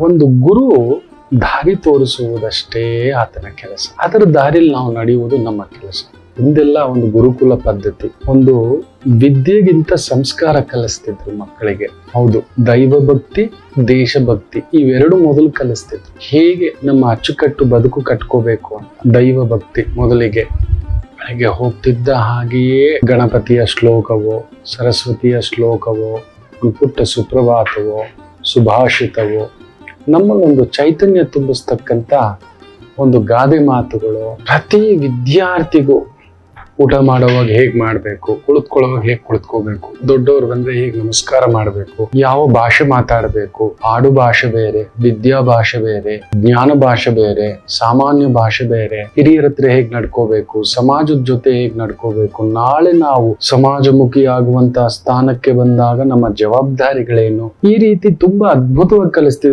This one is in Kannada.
ಒಂದು ಗುರು ದಾರಿ ತೋರಿಸುವುದಷ್ಟೇ ಆತನ ಕೆಲಸ. ಅದರ ದಾರಿಯಲ್ಲಿ ನಾವು ನಡೆಯುವುದು ನಮ್ಮ ಕೆಲಸ. ಹಿಂದೆಲ್ಲ ಒಂದು ಗುರುಕುಲ ಪದ್ಧತಿ, ಒಂದು ವಿದ್ಯೆಗಿಂತ ಸಂಸ್ಕಾರ ಕಲಿಸ್ತಿದ್ರು ಮಕ್ಕಳಿಗೆ. ಹೌದು, ದೈವ ಭಕ್ತಿ, ದೇಶಭಕ್ತಿ ಇವೆರಡು ಮೊದಲು ಕಲಿಸ್ತಿದ್ರು. ಹೇಗೆ ನಮ್ಮ ಅಚ್ಚುಕಟ್ಟು ಬದುಕು ಕಟ್ಕೋಬೇಕು ಅಂತ. ದೈವ ಭಕ್ತಿ ಮೊದಲಿಗೆ ಬೆಳಗ್ಗೆ ಹೋಗ್ತಿದ್ದ ಹಾಗೆಯೇ ಗಣಪತಿಯ ಶ್ಲೋಕವೋ, ಸರಸ್ವತಿಯ ಶ್ಲೋಕವೋ, ಒಂದು ಪುಟ್ಟ ಸುಪ್ರಭಾತವೋ, ಸುಭಾಷಿತವೋ, ನಮ್ಮಲ್ಲೊಂದು ಚೈತನ್ಯ ತುಂಬಿಸ್ತಕ್ಕಂಥ ಒಂದು ಗಾದೆ ಮಾತುಗಳು. ಪ್ರತಿ ವಿದ್ಯಾರ್ಥಿಗೂ ಊಟ ಮಾಡುವಾಗ ಹೇಗ್ ಮಾಡ್ಬೇಕು, ಕುಳಿತುಕೊಳ್ಳುವಾಗ ಹೇಗ್ ಕುಳಿತುಕೋಬೇಕು, ದೊಡ್ಡವರು ಬಂದ್ರೆ ಹೇಗ್ ನಮಸ್ಕಾರ ಮಾಡ್ಬೇಕು, ಯಾವ ಭಾಷೆ ಮಾತಾಡಬೇಕು, ಆಡು ಭಾಷೆ ಬೇರೆ, ವಿದ್ಯಾ ಭಾಷೆ ಬೇರೆ, ಜ್ಞಾನ ಭಾಷೆ ಬೇರೆ, ಸಾಮಾನ್ಯ ಭಾಷೆ ಬೇರೆ, ಹಿರಿಯರ ಹತ್ರ ಹೇಗ್ ನಡ್ಕೋಬೇಕು, ಸಮಾಜದ ಜೊತೆ ಹೇಗ್ ನಡ್ಕೋಬೇಕು, ನಾಳೆ ನಾವು ಸಮಾಜಮುಖಿ ಆಗುವಂತಹ ಸ್ಥಾನಕ್ಕೆ ಬಂದಾಗ ನಮ್ಮ ಜವಾಬ್ದಾರಿಗಳೇನು, ಈ ರೀತಿ ತುಂಬಾ ಅದ್ಭುತವಾಗಿ ಕಲಿಸ್ತಿದ್ರು.